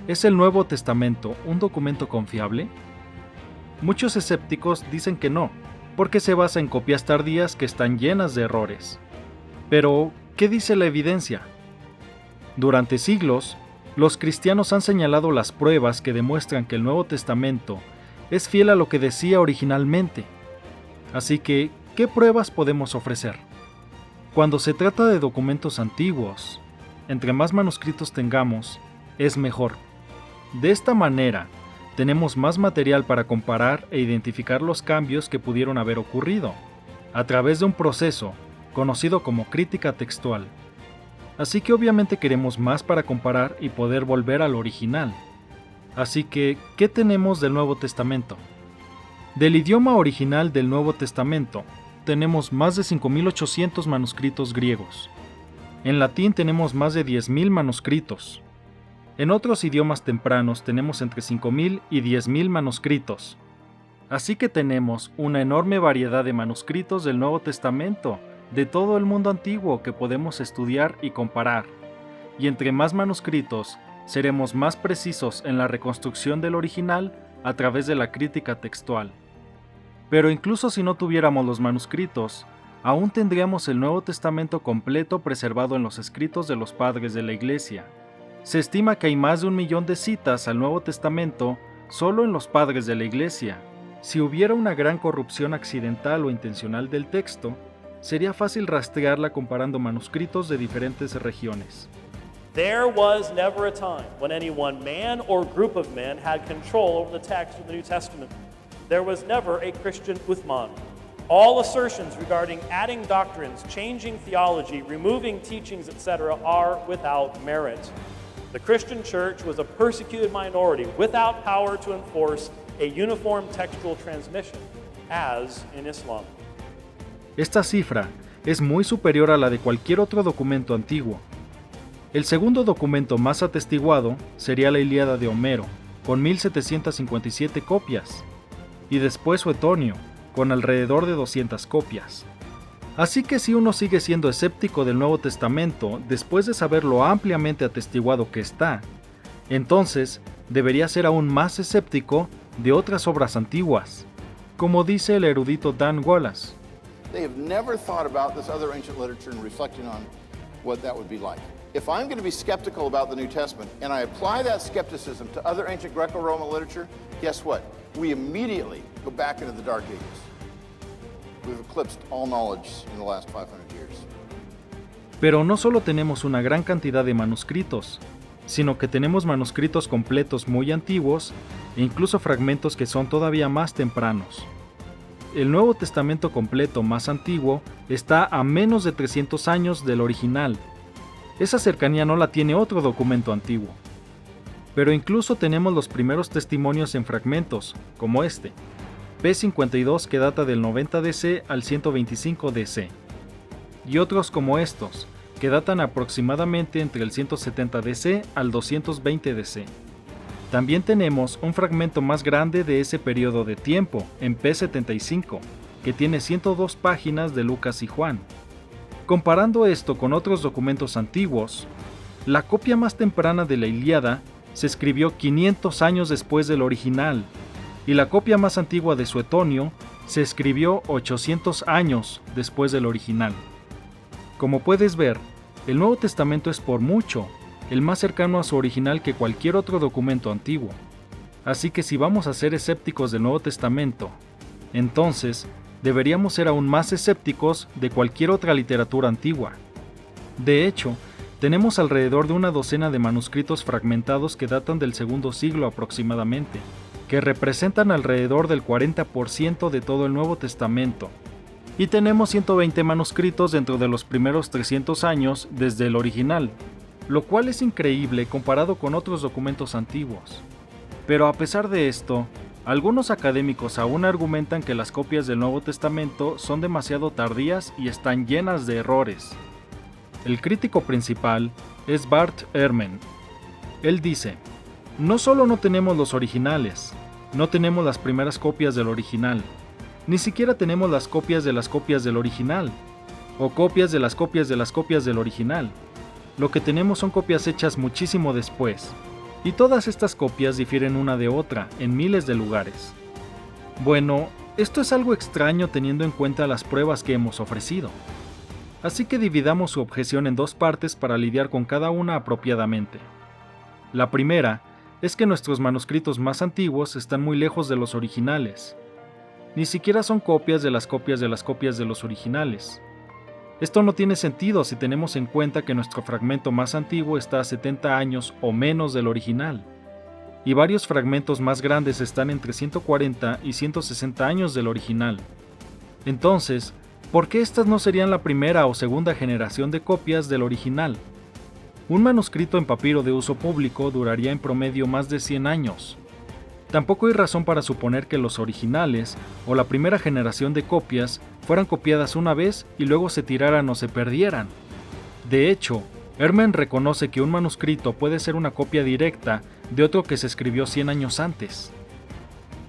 ¿Es el Nuevo Testamento un documento confiable? Muchos escépticos dicen que no, porque se basa en copias tardías que están llenas de errores. Pero, ¿qué dice la evidencia? Durante siglos, los cristianos han señalado las pruebas que demuestran que el Nuevo Testamento es fiel a lo que decía originalmente. Así que, ¿qué pruebas podemos ofrecer? Cuando se trata de documentos antiguos, entre más manuscritos tengamos, es mejor. De esta manera, tenemos más material para comparar e identificar los cambios que pudieron haber ocurrido, a través de un proceso conocido como crítica textual. Así que obviamente queremos más para comparar y poder volver al original. Así que, ¿qué tenemos del Nuevo Testamento? Del idioma original del Nuevo Testamento, tenemos más de 5.800 manuscritos griegos. En latín tenemos más de 10.000 manuscritos. En otros idiomas tempranos tenemos entre 5.000 y 10.000 manuscritos. Así que tenemos una enorme variedad de manuscritos del Nuevo Testamento, de todo el mundo antiguo que podemos estudiar y comparar. Y entre más manuscritos, seremos más precisos en la reconstrucción del original a través de la crítica textual. Pero incluso si no tuviéramos los manuscritos, aún tendríamos el Nuevo Testamento completo preservado en los escritos de los padres de la Iglesia. Se estima que hay más de 1 millón de citas al Nuevo Testamento solo en los padres de la Iglesia. Si hubiera una gran corrupción accidental o intencional del texto, sería fácil rastrearla comparando manuscritos de diferentes regiones. There was never a time when any one man or group of men had control over the text of the New Testament. There was never a Christian Uthman. All assertions regarding adding doctrines, changing theology, removing teachings, etc. are without merit. The Christian church was a persecuted minority without power to enforce a uniform textual transmission, as in Islam. Esta cifra es muy superior a la de cualquier otro documento antiguo. El segundo documento más atestiguado sería la Ilíada de Homero, con 1.757 copias, y después Suetonio, con alrededor de 200 copias. Así que si uno sigue siendo escéptico del Nuevo Testamento después de saber lo ampliamente atestiguado que está, entonces debería ser aún más escéptico de otras obras antiguas, como dice el erudito Dan Wallace. They have never thought about this other ancient literature and reflecting on what that would be like. If I'm going to be skeptical about the New Testament and I apply that skepticism to other ancient Greco-Roman literature, guess what? We immediately go back into the Dark Ages. We've eclipsed all knowledge in the last 500 years. Pero no solo tenemos una gran cantidad de manuscritos, sino que tenemos manuscritos completos muy antiguos e incluso fragmentos que son todavía más tempranos. El Nuevo Testamento completo más antiguo está a menos de 300 años del original. Esa cercanía no la tiene otro documento antiguo. Pero incluso tenemos los primeros testimonios en fragmentos, como este, P52 que data del 90 DC al 125 DC, y otros como estos, que datan aproximadamente entre el 170 DC al 220 DC. También tenemos un fragmento más grande de ese periodo de tiempo, en P75, que tiene 102 páginas de Lucas y Juan. Comparando esto con otros documentos antiguos, la copia más temprana de la Ilíada se escribió 500 años después del original, y la copia más antigua de Suetonio se escribió 800 años después del original. Como puedes ver, el Nuevo Testamento es por mucho el más cercano a su original que cualquier otro documento antiguo. Así que si vamos a ser escépticos del Nuevo Testamento, entonces deberíamos ser aún más escépticos de cualquier otra literatura antigua. De hecho, tenemos alrededor de una docena de manuscritos fragmentados que datan del segundo siglo aproximadamente, que representan alrededor del 40% de todo el Nuevo Testamento. Y tenemos 120 manuscritos dentro de los primeros 300 años desde el original, lo cual es increíble comparado con otros documentos antiguos. Pero a pesar de esto, algunos académicos aún argumentan que las copias del Nuevo Testamento son demasiado tardías y están llenas de errores. El crítico principal es Bart Ehrman. Él dice: no solo no tenemos los originales, no tenemos las primeras copias del original, ni siquiera tenemos las copias de las copias del original, o copias de las copias de las copias del original. Lo que tenemos son copias hechas muchísimo después, Y todas estas copias difieren una de otra en miles de lugares. Bueno, esto es algo extraño teniendo en cuenta las pruebas que hemos ofrecido. Así que dividamos su objeción en dos partes para lidiar con cada una apropiadamente. La primera es que nuestros manuscritos más antiguos están muy lejos de los originales. Ni siquiera son copias de las copias de las copias de los originales. Esto no tiene sentido si tenemos en cuenta que nuestro fragmento más antiguo está a 70 años o menos del original, y varios fragmentos más grandes están entre 140 y 160 años del original. Entonces, ¿por qué estas no serían la primera o segunda generación de copias del original? Un manuscrito en papiro de uso público duraría en promedio más de 100 años. Tampoco hay razón para suponer que los originales o la primera generación de copias fueran copiadas una vez y luego se tiraran o se perdieran. De hecho, Ehrman reconoce que un manuscrito puede ser una copia directa de otro que se escribió 100 años antes.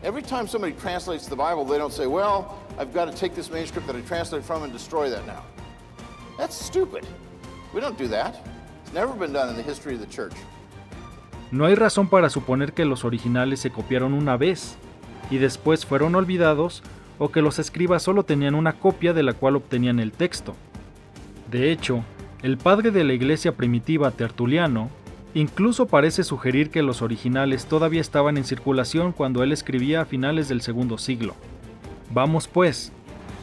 Every time somebody translates the Bible, they don't say, well, I've got to take this manuscript that I translated from and destroy that now. That's stupid. We don't do that. It's never been done in the history of the church. No hay razón para suponer que los originales se copiaron una vez y después fueron olvidados o que los escribas solo tenían una copia de la cual obtenían el texto. De hecho, el padre de la iglesia primitiva, Tertuliano, incluso parece sugerir que los originales todavía estaban en circulación cuando él escribía a finales del segundo siglo. Vamos pues,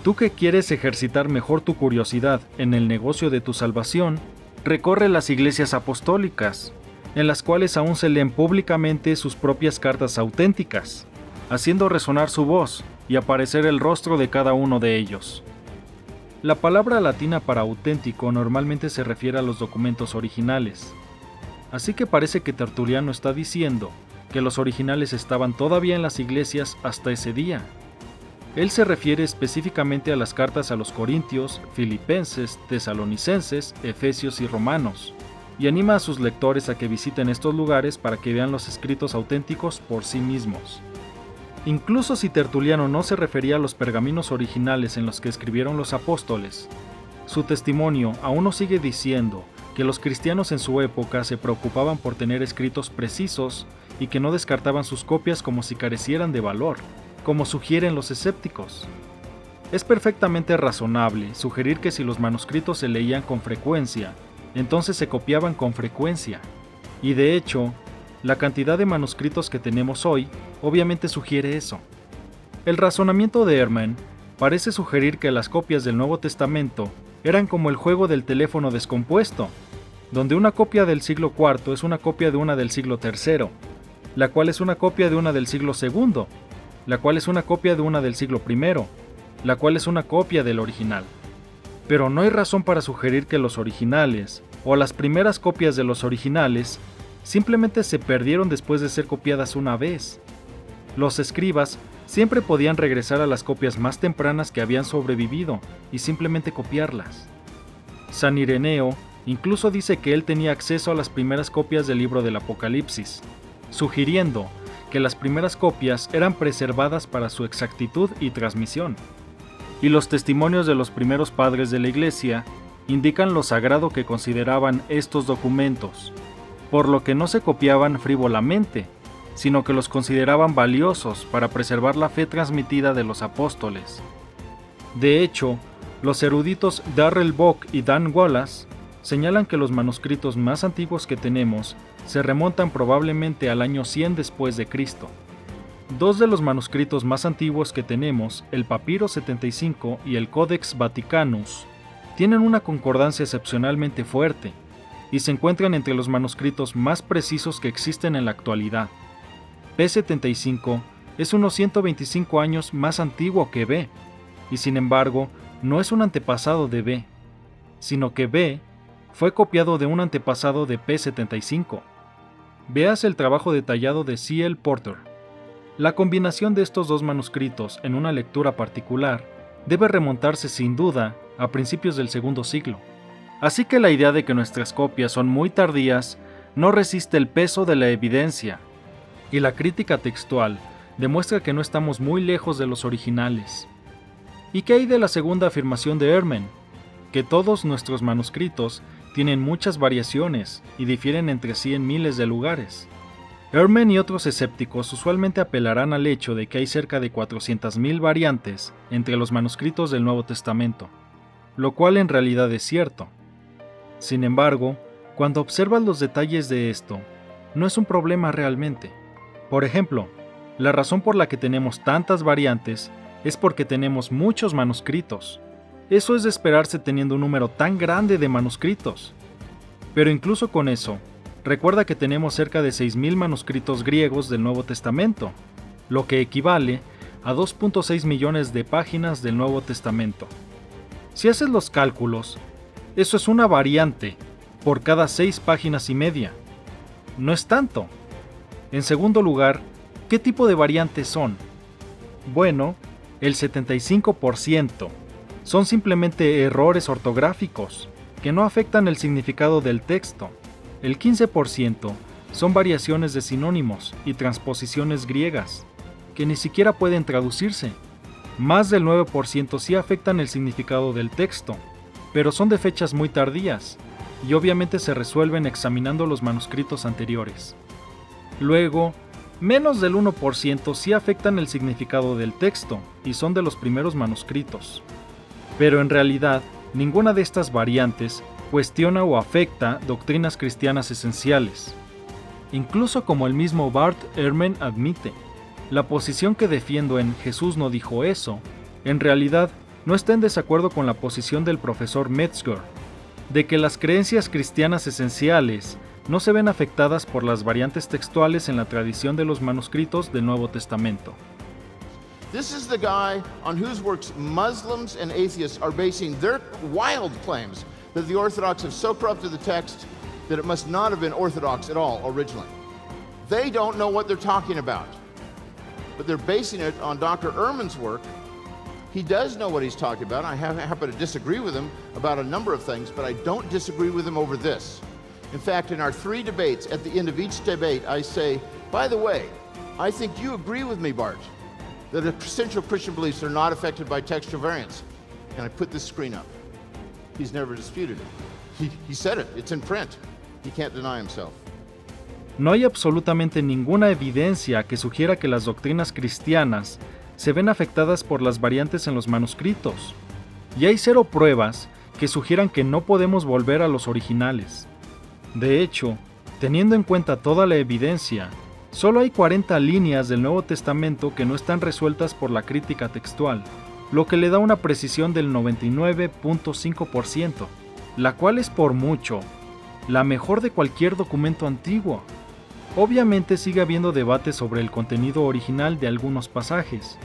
tú que quieres ejercitar mejor tu curiosidad en el negocio de tu salvación, recorre las iglesias apostólicas, en las cuales aún se leen públicamente sus propias cartas auténticas, haciendo resonar su voz y aparecer el rostro de cada uno de ellos. La palabra latina para auténtico normalmente se refiere a los documentos originales, así que parece que Tertuliano está diciendo que los originales estaban todavía en las iglesias hasta ese día. Él se refiere específicamente a las cartas a los Corintios, Filipenses, Tesalonicenses, Efesios y Romanos, y anima a sus lectores a que visiten estos lugares para que vean los escritos auténticos por sí mismos. Incluso si Tertuliano no se refería a los pergaminos originales en los que escribieron los apóstoles, su testimonio aún nos sigue diciendo que los cristianos en su época se preocupaban por tener escritos precisos y que no descartaban sus copias como si carecieran de valor, como sugieren los escépticos. Es perfectamente razonable sugerir que si los manuscritos se leían con frecuencia, entonces se copiaban con frecuencia, y de hecho, la cantidad de manuscritos que tenemos hoy obviamente sugiere eso. El razonamiento de Ehrman parece sugerir que las copias del Nuevo Testamento eran como el juego del teléfono descompuesto, donde una copia del siglo IV es una copia de una del siglo III, la cual es una copia de una del siglo II, la cual es una copia de una del siglo I, la cual es una copia del original. Pero no hay razón para sugerir que los originales, o las primeras copias de los originales, simplemente se perdieron después de ser copiadas una vez. Los escribas siempre podían regresar a las copias más tempranas que habían sobrevivido y simplemente copiarlas. San Ireneo incluso dice que él tenía acceso a las primeras copias del libro del Apocalipsis, sugiriendo que las primeras copias eran preservadas para su exactitud y transmisión. Y los testimonios de los primeros padres de la Iglesia indican lo sagrado que consideraban estos documentos, por lo que no se copiaban frívolamente, sino que los consideraban valiosos para preservar la fe transmitida de los apóstoles. De hecho, los eruditos Darrell Bock y Dan Wallace señalan que los manuscritos más antiguos que tenemos se remontan probablemente al año 100 después de Cristo. Dos de los manuscritos más antiguos que tenemos, el Papiro 75 y el Codex Vaticanus, tienen una concordancia excepcionalmente fuerte y se encuentran entre los manuscritos más precisos que existen en la actualidad. P75 es unos 125 años más antiguo que B, y sin embargo no es un antepasado de B, sino que B fue copiado de un antepasado de P75. Veas el trabajo detallado de C.L. Porter. La combinación de estos dos manuscritos en una lectura particular debe remontarse sin duda a principios del segundo siglo. Así que la idea de que nuestras copias son muy tardías no resiste el peso de la evidencia, y la crítica textual demuestra que no estamos muy lejos de los originales. ¿Y qué hay de la segunda afirmación de Ehrman? Que todos nuestros manuscritos tienen muchas variaciones y difieren entre sí en miles de lugares. Ehrman y otros escépticos usualmente apelarán al hecho de que hay cerca de 400.000 variantes entre los manuscritos del Nuevo Testamento, lo cual en realidad es cierto. Sin embargo, cuando observas los detalles de esto, no es un problema realmente. Por ejemplo, la razón por la que tenemos tantas variantes es porque tenemos muchos manuscritos. Eso es de esperarse teniendo un número tan grande de manuscritos. Pero incluso con eso, recuerda que tenemos cerca de 6.000 manuscritos griegos del Nuevo Testamento, lo que equivale a 2.6 millones de páginas del Nuevo Testamento. Si haces los cálculos, eso es una variante por cada 6 páginas y media. No es tanto. En segundo lugar, ¿qué tipo de variantes son? Bueno, el 75% son simplemente errores ortográficos que no afectan el significado del texto. El 15% son variaciones de sinónimos y transposiciones griegas, que ni siquiera pueden traducirse. Más del 9% sí afectan el significado del texto, pero son de fechas muy tardías, y obviamente se resuelven examinando los manuscritos anteriores. Luego, menos del 1% sí afectan el significado del texto, y son de los primeros manuscritos. Pero en realidad, ninguna de estas variantes cuestiona o afecta doctrinas cristianas esenciales. Incluso como el mismo Bart Ehrman admite, la posición que defiendo en Jesús no dijo eso, en realidad no está en desacuerdo con la posición del profesor Metzger, de que las creencias cristianas esenciales no se ven afectadas por las variantes textuales en la tradición de los manuscritos del Nuevo Testamento. This is the guy on whose works Muslims and atheists are basing their wild claims that the Orthodox have so corrupted the text that it must not have been Orthodox at all originally. They don't know what they're talking about, but they're basing it on Dr. Ehrman's work. He does know what he's talking about. I happen to disagree with him about a number of things, but I don't disagree with him over this. In fact, in our 3 debates, at the end of each debate, I say, by the way, I think you agree with me, Bart, that essential Christian beliefs are not affected by textual variants. And I put this screen up. He's never disputed it. He said it. It's in print. He can't deny himself. No hay absolutamente ninguna evidencia que sugiera que las doctrinas cristianas se ven afectadas por las variantes en los manuscritos, y hay 0 pruebas que sugieran que no podemos volver a los originales. De hecho, teniendo en cuenta toda la evidencia, solo hay 40 líneas del Nuevo Testamento que no están resueltas por la crítica textual, lo que le da una precisión del 99.5%, la cual es por mucho la mejor de cualquier documento antiguo. Obviamente sigue habiendo debate sobre el contenido original de algunos pasajes,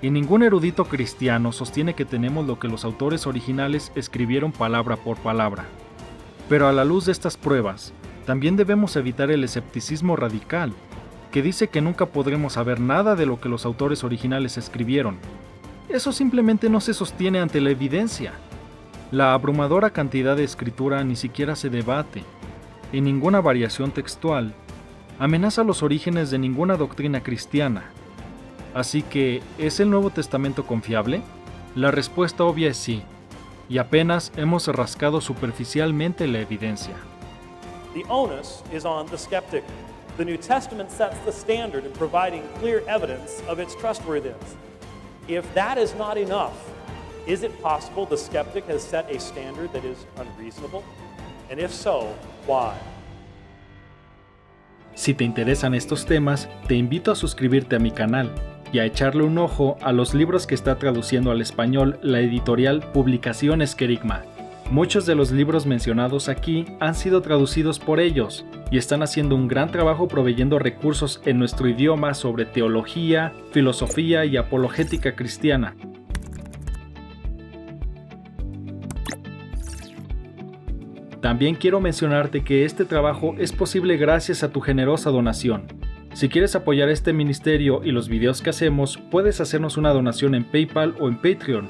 y ningún erudito cristiano sostiene que tenemos lo que los autores originales escribieron palabra por palabra. Pero a la luz de estas pruebas, también debemos evitar el escepticismo radical, que dice que nunca podremos saber nada de lo que los autores originales escribieron. Eso simplemente no se sostiene ante la evidencia. La abrumadora cantidad de escritura ni siquiera se debate, y ninguna variación textual amenaza los orígenes de ninguna doctrina cristiana. Así que, ¿es el Nuevo Testamento confiable? La respuesta obvia es sí, y apenas hemos rascado superficialmente la evidencia. The onus is on the skeptic. The New Testament sets the standard in providing clear evidence of its trustworthiness. If that is not enough, is it possible the skeptic has set a standard that is unreasonable? And if so, why? Si te interesan estos temas, te invito a suscribirte a mi canal y a echarle un ojo a los libros que está traduciendo al español la editorial Publicaciones Querigma. Muchos de los libros mencionados aquí han sido traducidos por ellos y están haciendo un gran trabajo proveyendo recursos en nuestro idioma sobre teología, filosofía y apologética cristiana. También quiero mencionarte que este trabajo es posible gracias a tu generosa donación. Si quieres apoyar este ministerio y los videos que hacemos, puedes hacernos una donación en PayPal o en Patreon.